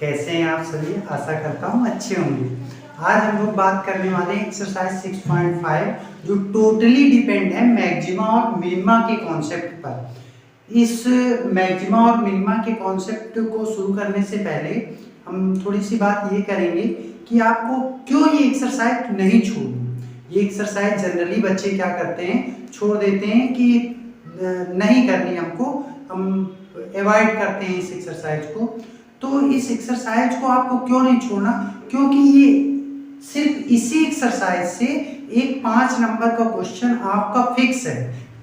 कैसे हैं आप सभी? आशा करता हूँ अच्छे होंगे। आज हम लोग बात करने वाले हैं एक्सरसाइज 6.5 जो टोटली डिपेंड है मैक्सिमा और मिनिमा के कॉन्सेप्ट पर। इस मैक्सिमा और मिनिमा के कॉन्सेप्ट को शुरू करने से पहले हम थोड़ी सी बात ये करेंगे कि आपको क्यों ये एक्सरसाइज नहीं छोड़नी। ये एक्सरसाइज जनरली बच्चे क्या करते हैं, छोड़ देते हैं कि नहीं करनी हमको, हम अवॉइड करते हैं इस एक्सरसाइज को। तो इस एक्सरसाइज को आपको क्यों नहीं छोड़ना, क्योंकि ये सिर्फ इसी एक्सरसाइज से एक 5 नंबर का क्वेश्चन आपका फिक्स है।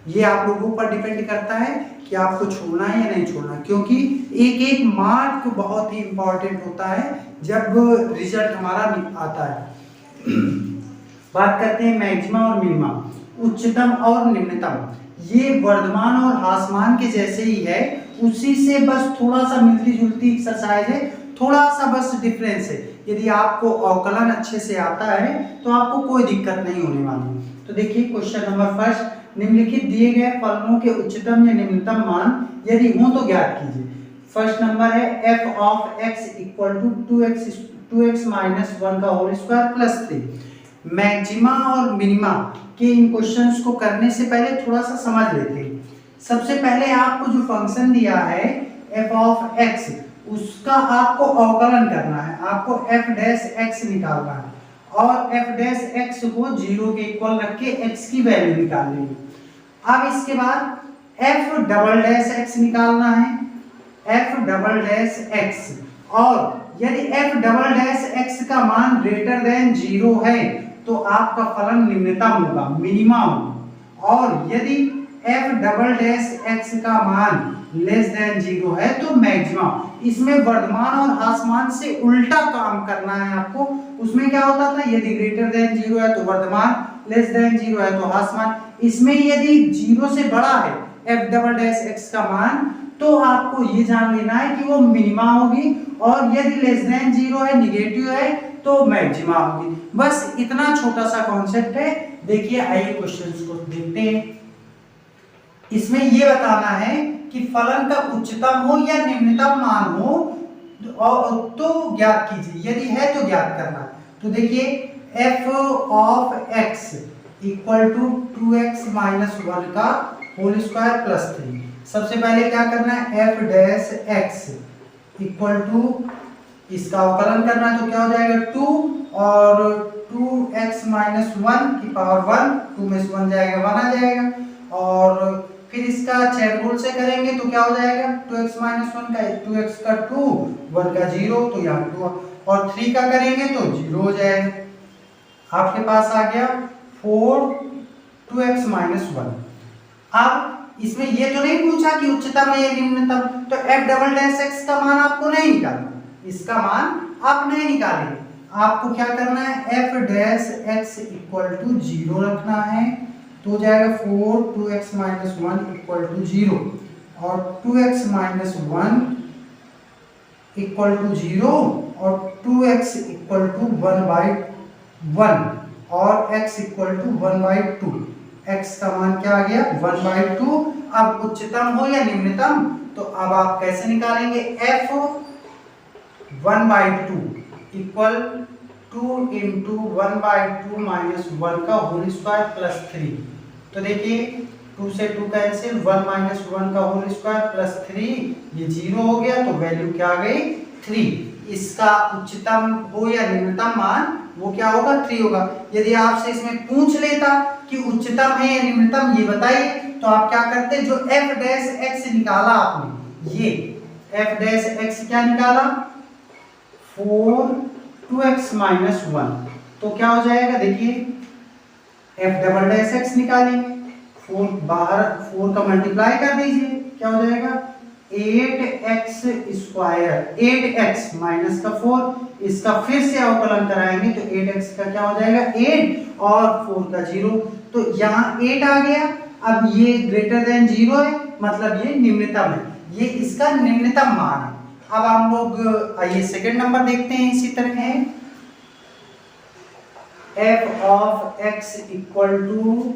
ये आप लोगों पर डिपेंड करता है कि आपको छोड़ना है या नहीं छोड़ना, क्योंकि एक एक मार्क बहुत ही इंपॉर्टेंट होता है जब रिजल्ट हमारा आता है। बात करते हैं मैक्सिमा और मिनिमा, उच्चतम और निम्नतम। ये वर्धमान और ह्रासमान के जैसे ही है, उसी से बस थोड़ा सा मिलती जुलती एक्सरसाइज है, थोड़ा सा बस डिफरेंस है। यदि आपको अवकलन अच्छे से आता है तो आपको कोई दिक्कत नहीं होने वाली। तो देखिए क्वेश्चन नंबर फर्स्ट, निम्नलिखित दिए गए फलनों के उच्चतम या निम्नतम मान यदि हो तो ज्ञात कीजिए। फर्स्ट नंबर है f of x equal to 2x minus 1 का होल स्क्वायर प्लस 3। मैक्सिमा और मिनिमा के इन क्वेश्चंस को करने से पहले थोड़ा सा समझ लेते हैं। सबसे पहले आपको जो फंक्शन दिया है f ऑफ x, उसका आपको अवकलन करना है, आपको f डैश x निकालना है और f डैश x को 0 के इक्वल रख के x की वैल्यू निकालनी है। अब इसके बाद f डबल डैश x निकालना है, f डबल डैश x, और यदि f डबल डैश x का मान ग्रेटर देन 0 है तो आपका फलन निम्नतम होगा, मिनिमा होगा, और यदि f डबल डैश x का मान लेस देन 0 है तो मैक्सिमा। इसमें वर्धमान और ह्रासमान से उल्टा काम करना है आपको। उसमें क्या होता था, यदि ग्रेटर देन 0 है तो वर्धमान, लेस देन 0 है तो ह्रासमान। इसमें यदि 0 से बड़ा है f डबल डैश x का मान तो आपको ये जान लेना है कि वो मिनिमा होगी, और यदि लेस देन 0 है, निगेटिव है, तो मैक्सिमा होगी। बस इतना छोटा सा कॉन्सेप्ट है। देखिए आइए क्वेश्चंस को देखते हैं। इसमें ये बताना है कि फलन का उच्चतम हो या निम्नतम मान हो और तो ज्ञात कीजिए, यदि है तो ज्ञात करना है। तो देखिए f of x equal to 2x minus 1 का होल स्क्वायर प्लस 3। सबसे पहले क्या करना है, f dash x equal to, इसका अवकलन करना है तो क्या हो जाएगा 2 और 2x माइनस 1 की पावर 1, 2 में से 1 जाएगा 1 आ जाएगा, और फिर इसका चेन रूल से करेंगे तो क्या हो जाएगा 2x माइनस 1 का 2x का 2, 1 का 0, तो यहाँ 2, और 3 का करेंगे तो 0 हो जाएगा। आपके पास आ गया 4 2x माइनस 1। अब इसमें ये तो नहीं पूछा कि उच्चतम है या निम्नतम, तो f डबल डैश x का मान आपको नहीं निकालना, इसका मान आप नहीं निकालेंगे। आपको क्या करना है, f dash x equal to 0 रखना है, तो हो जाएगा 4 2x माइनस 1 इक्वल टू 0, और 2x माइनस 1 इक्वल टू 0, और 2x इक्वल टू 1/1, और x इक्वल टू 1/2। x का मान क्या आ गया 1/2। अब उच्चतम हो या निम्नतम, तो अब आप कैसे निकालेंगे, f 1/2 इक्वल 2 इंटू 1/2 माइनस 1 का होल स्क्वायर प्लस 3। तो देखिए 2 से 2 कैंसिल, 1 माइनस 1 का होल स्क्वायर प्लस 3, ये 0 हो गया, तो वैल्यू क्या आ गई 3। इसका उच्चतम हो या निम्नतम मान वो क्या होगा 3 होगा। यदि आपसे इसमें पूछ लेता कि उच्चतम है या निम्नतम ये बताइए, तो आप क्या करते, जो f डैश x निकाला आपने, ये f डैश x क्या निकाला 4 2x माइनस 1, तो क्या हो जाएगा, देखिए f डबल डैश x निकालेंगे, 4 बाहर 4 का मल्टीप्लाई कर दीजिए, क्या हो जाएगा 8x स्क्वायर, 8x माइनस का 4, इसका फिर से अवकलन कराएंगे तो 8x का क्या हो जाएगा 8 और 4 का 0, तो यहाँ 8 आ गया। अब ये ग्रेटर देन 0 है, मतलब ये निम्नतम है, ये इसका निम्नतम मान है। अब हम लोग आइए सेकंड नंबर देखते हैं। इसी तरह है f of x equal to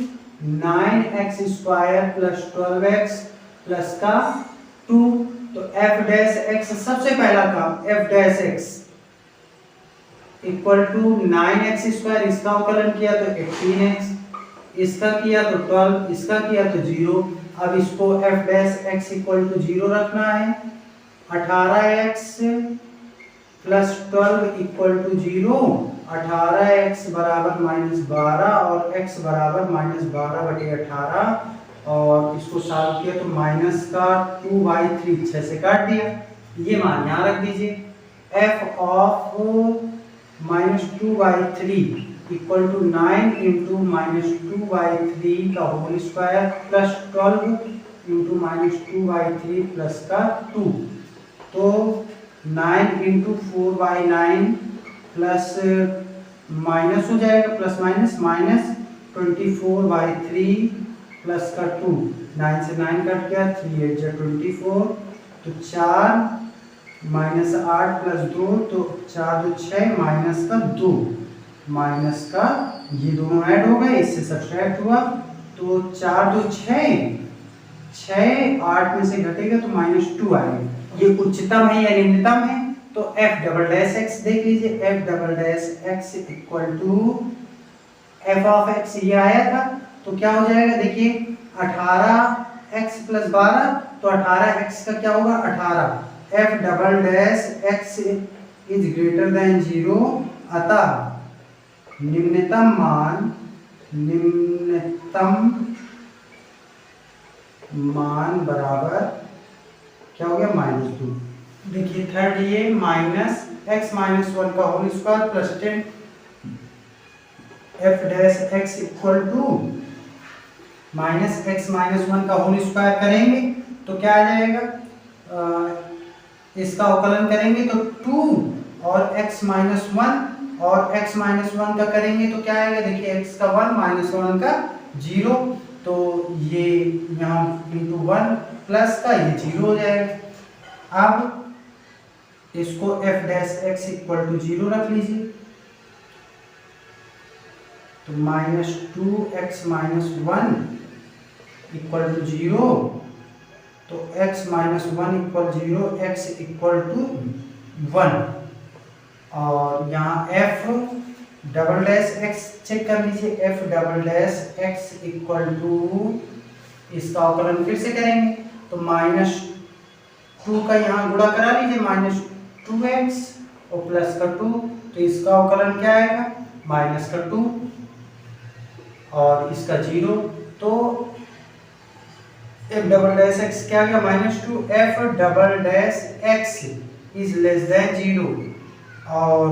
9x square plus 12x plus का 2, तो एफ डैश एक्स सबसे पहला काम, f dash x equal to 9x square, इसका अवकलन किया तो 18x, इसका किया तो 12, इसका किया तो 0। अब इसको f dash x equal to 0 रखना है। 18x plus 12 equal to 0, 18x बराबर -12 और x बराबर -12/18, और इसको सॉल्व किया तो माइनस का 2/3 6 से काट दिया। ये मान यहाँ रख दीजिए, f of -2/3 equal to 9 into -2/3 का whole square plus 12 into -2/3 plus का 2, तो 9 इंटू 4/9 प्लस माइनस हो जाएगा, प्लस माइनस 24/3 प्लस का 2, 9 से 9 कट गया, 3 8 जा 24, तो 4 -8 प्लस 2, तो 4 2 6 माइनस का 2, माइनस का ये दोनों ऐड हो गए, इससे सब्ट्रैक्ट हुआ, तो 4 2 6 8 में से घटेगा तो -2 आएगा। ये उच्चतम है या निम्नतम है? तो f डबल डैश x देख लीजिए, f double dash x equal to f of x ये आया था, तो क्या हो जाएगा देखिए, 18x प्लस 12, तो 18x का क्या होगा 18, f double dash x is greater then 0, अतः निम्नतम मान बराबर क्या हो गया -2। देखिए थर्ड ये -x-1 का whole square plus 10 f dash x equal to -x-1 का होल स्क्वायर करेंगे तो क्या आ जाएगा, इसका अवकलन करेंगे तो 2 और x-1, और x-1 का करेंगे तो क्या आएगा, देखिए x का 1 -1 का 0, तो ये यहाँ इंटू 1 प्लस का ये 0 हो जाएगा। अब इसको f dash x equal to 0 रख लीजिए, तो -2x-1 इक्वल टू 0, तो x-1 equal 0, x equal to 1, और यहाँ f double dash x check कर लीजिए, f double dash x equal to, इसका अवकलन फिर से करेंगे तो -2 का यहाँ गुणा करा लीजिए, -2x और प्लस का 2, तो इसका अवकलन क्या आएगा माइनस का 2 और इसका 0, तो f डबल डैश x क्या गया -2, f double dash x is less than 0, और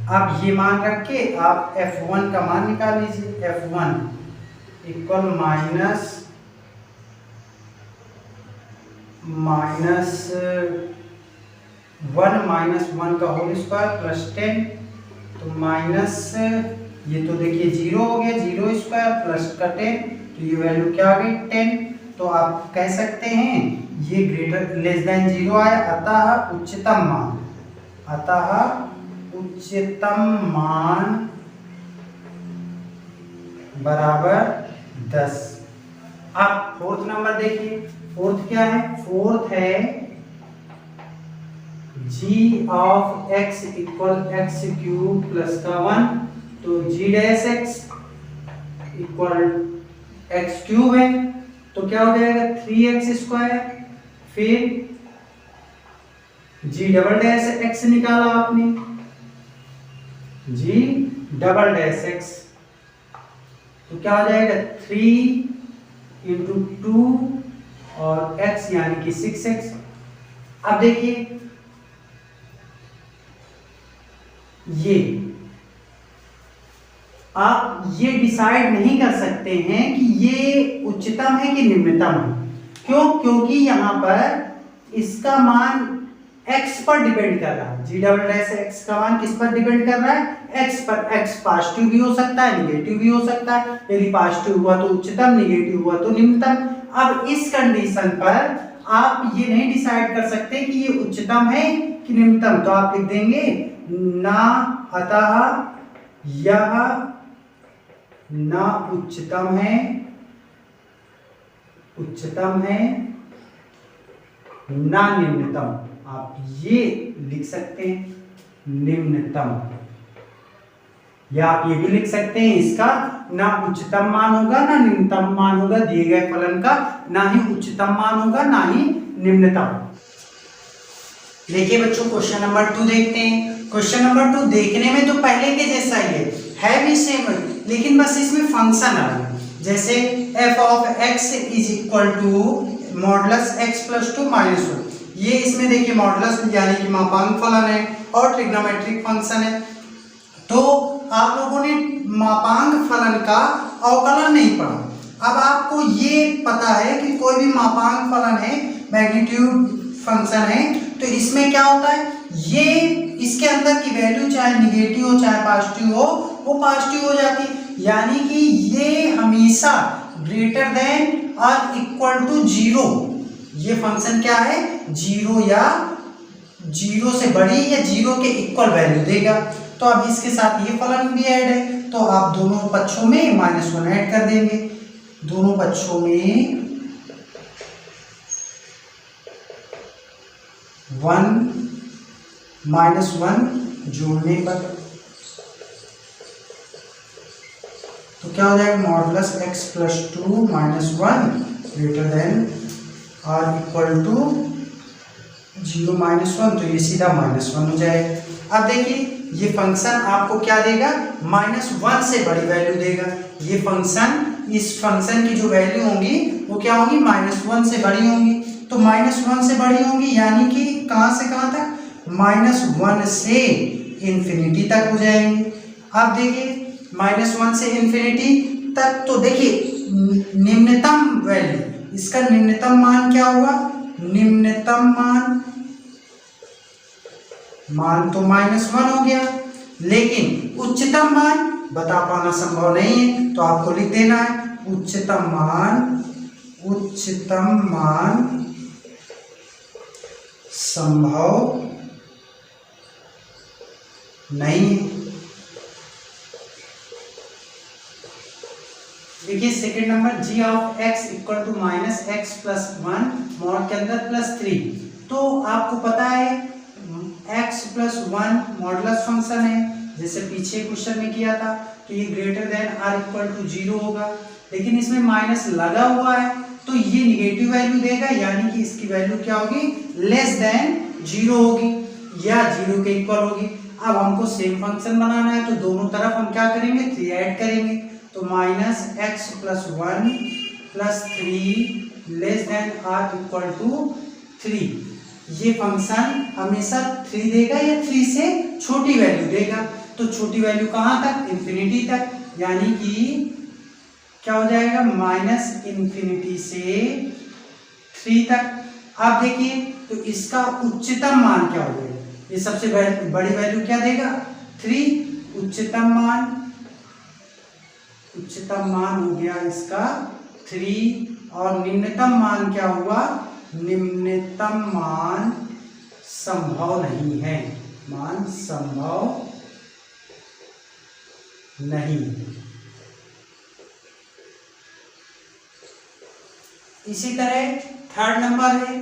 आप ये मान रख के आप f1 का मान निकाल लीजिए, f1 इक्वल -1 का होल स्क्वायर प्लस 10, तो माइनस ये तो देखिए 0 हो गया, 0 स्क्वायर प्लस का 10, तो ये वैल्यू क्या आ गई 10, तो आप कह सकते हैं ये ग्रेटर लेस देन 0 आया, अतः उच्चतम मान बराबर 10। अब फोर्थ नंबर देखिए, फोर्थ क्या है, फोर्थ है g of x equal x cube plus का 1, तो g dash x equal x cube है, तो क्या हो जाएगा 3x स्क्वायर, फिर g डबल डैश x निकाला आपने, g डबल डैश x, तो क्या हो जाएगा 3 इंटू 2 और x यानी कि 6x। अब देखिए ये आप ये डिसाइड नहीं कर सकते हैं कि ये उच्चतम है कि निम्नतम है, क्यों, क्योंकि यहाँ पर इसका मान x पर डिपेंड कर रहा है, जी डबल डैश x का मान किस पर डिपेंड कर रहा है, x पर। x पॉजिटिव भी हो सकता है, निगेटिव भी हो सकता है, यदि पॉजिटिव हुआ तो उच्चतम, निगेटिव हुआ तो निम्नतम। अब इस कंडीशन पर आप ये नहीं डिसाइड कर सकते कि ये उच्चतम है कि निम्नतम, तो आप लिख देंगे ना, अतः यह ना उच्चतम है ना निम्नतम, आप ये लिख सकते हैं निम्नतम, या आप ये भी लिख सकते हैं इसका ना उच्चतम मान होगा ना निम्नतम मान होगा दिए गए फलन का, ना ही उच्चतम मान होगा ना ही निम्नतम। देखिए बच्चों क्वेश्चन नंबर 2 देखते हैं। क्वेश्चन नंबर 2 देखने में तो पहले के जैसा ही है भी सेम, लेकिन बस इसमें फंक्शन अलग है। जैसे f of x is equal to modulus x plus 2 minus 1, ये इसमें देखिए मॉडुलस यानी कि मापांक फलन है और ट्रिग्नोमेट्रिक फंक्शन है। तो आप लोगों ने मापांक फलन का अवकलन नहीं पढ़ा। अब आपको ये पता है कि कोई भी मापांक फलन है, मैग्नीट्यूड फंक्शन है, तो इसमें क्या होता है, ये इसके अंदर की वैल्यू चाहे निगेटिव हो चाहे पॉजिटिव हो, वो पॉजिटिव हो जाती है, यानी कि ये हमेशा ग्रेटर देन और इक्वल टू 0, ये फंक्शन क्या है, 0 या 0 से बड़ी या 0 के इक्वल वैल्यू देगा। तो अब इसके साथ ये फलन भी ऐड है, तो आप दोनों पक्षों में -1 ऐड कर देंगे, दोनों पक्षों में 1 -1 जोड़ने पर तो क्या हो जाएगा, modulus x plus 2 -1 greater than और इक्वल टू 0 -1, तो ये सीधा -1 हो जाएगा। अब देखिए ये फंक्शन आपको क्या देगा, -1 से बड़ी वैल्यू देगा। ये फंक्शन, इस फंक्शन की जो वैल्यू होंगी वो क्या होंगी, -1 से बड़ी होंगी। तो -1 से बड़ी होंगी यानी कि कहां से कहां तक, -1 से इंफिनिटी तक हो जाएंगे। अब देखिए -1 से इंफिनिटी तक, तो देखिए निम्नतम वैल्यू, इसका निम्नतम मान क्या हुआ, निम्नतम मान तो -1 हो गया, लेकिन उच्चतम मान बता पाना संभव नहीं है, तो आपको लिख देना है उच्चतम मान संभव नहीं है। देखिए second number, g of x equal to -x plus 1 mod के अंदर +3, तो आपको पता है x प्लस 1 मॉडुलस फंक्शन है, जैसे पीछे क्वेश्चन में किया था, तो ये ग्रेटर देन और इक्वल टू 0 होगा, लेकिन इसमें माइनस लगा हुआ है तो ये निगेटिव वैल्यू देगा, यानी कि इसकी वैल्यू क्या होगी, लेस देन 0 होगी या 0 के इक्वल होगी। अब हमको सेम फंक्शन बनाना है, तो दोनों तरफ हम क्या करेंगे, 3 ऐड करेंगे, तो -x plus 1 plus 3 less than और इक्वल टू 3, ये फंक्शन हमेशा 3 देगा या 3 से छोटी वैल्यू देगा। तो छोटी वैल्यू कहां तक, इंफिनिटी तक, यानी कि क्या हो जाएगा, -∞ से 3 तक। आप देखिए तो इसका उच्चतम मान क्या हो जाएगा, ये सबसे बड़ी वैल्यू क्या देगा, 3, उच्चतम मान हो गया इसका 3, और निम्नतम मान क्या हुआ, निम्नतम मान संभव नहीं है, मान संभव नहीं। इसी तरह थर्ड नंबर है,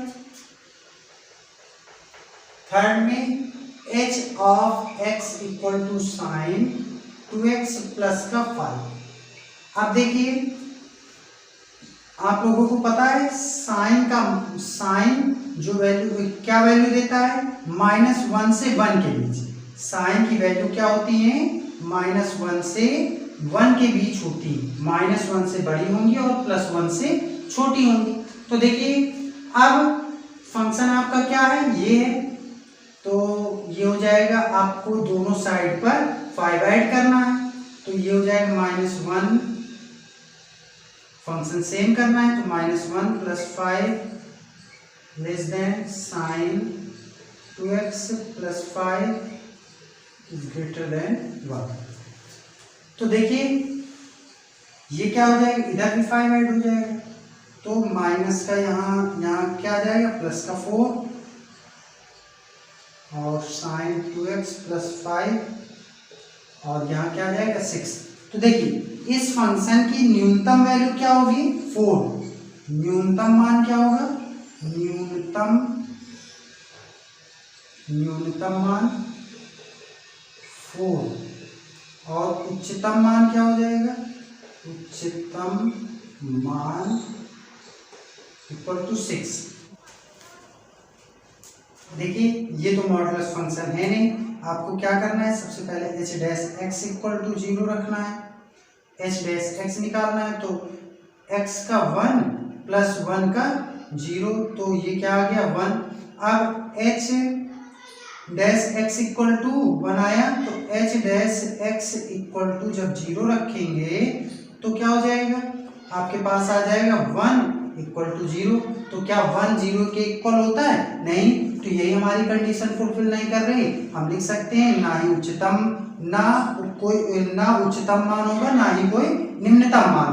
थर्ड में h of x equal to sine 2x plus का 5। अब देखिए आप लोगों को पता है साइन जो वैल्यू क्या वैल्यू देता है, -1 से 1 के बीच, साइन की वैल्यू क्या होती है, -1 से 1 के बीच होती है, -1 से बड़ी होंगी और +1 से छोटी होंगी। तो देखिए अब फंक्शन आपका क्या है, ये है, तो ये हो जाएगा, आपको दोनों साइड पर 5 ऐड करना है, तो ये हो जाएगा -1, फंक्शन सेम करना है, तो -1 plus 5 less than sine 2x plus 5 is greater than 1। तो देखिए ये क्या हो जाएगा, इधर भी 5 ऐड हो जाएगा, तो माइनस का यहाँ क्या आ जाएगा, प्लस का 4 और साइन 2x प्लस 5 और यहाँ क्या आ जाएगा 6। तो देखिए इस फंक्शन की न्यूनतम वैल्यू क्या होगी, 4, न्यूनतम मान क्या होगा, न्यूनतम न्यूनतम मान 4 और उच्चतम मान क्या हो जाएगा, उच्चतम मान इक्वल टू 6। देखिए ये तो मॉडुलस फंक्शन है नहीं, आपको क्या करना है, सबसे पहले h dash x equal to 0 रखना है, h डैश x निकालना है, तो x का 1 प्लस 1 का 0, तो ये क्या आ गया 1। अब h dash x equal to 1 आया, तो h dash x equal to जब 0 रखेंगे तो क्या हो जाएगा, आपके पास आ जाएगा 1 इक्वल टू 0। तो क्या 1 0 के इक्वल होता है, नहीं, तो यही हमारी कंडीशन फुलफिल नहीं कर रही। हम लिख सकते हैं ना उच्चतम मान होगा, ना ही कोई निम्नतम मान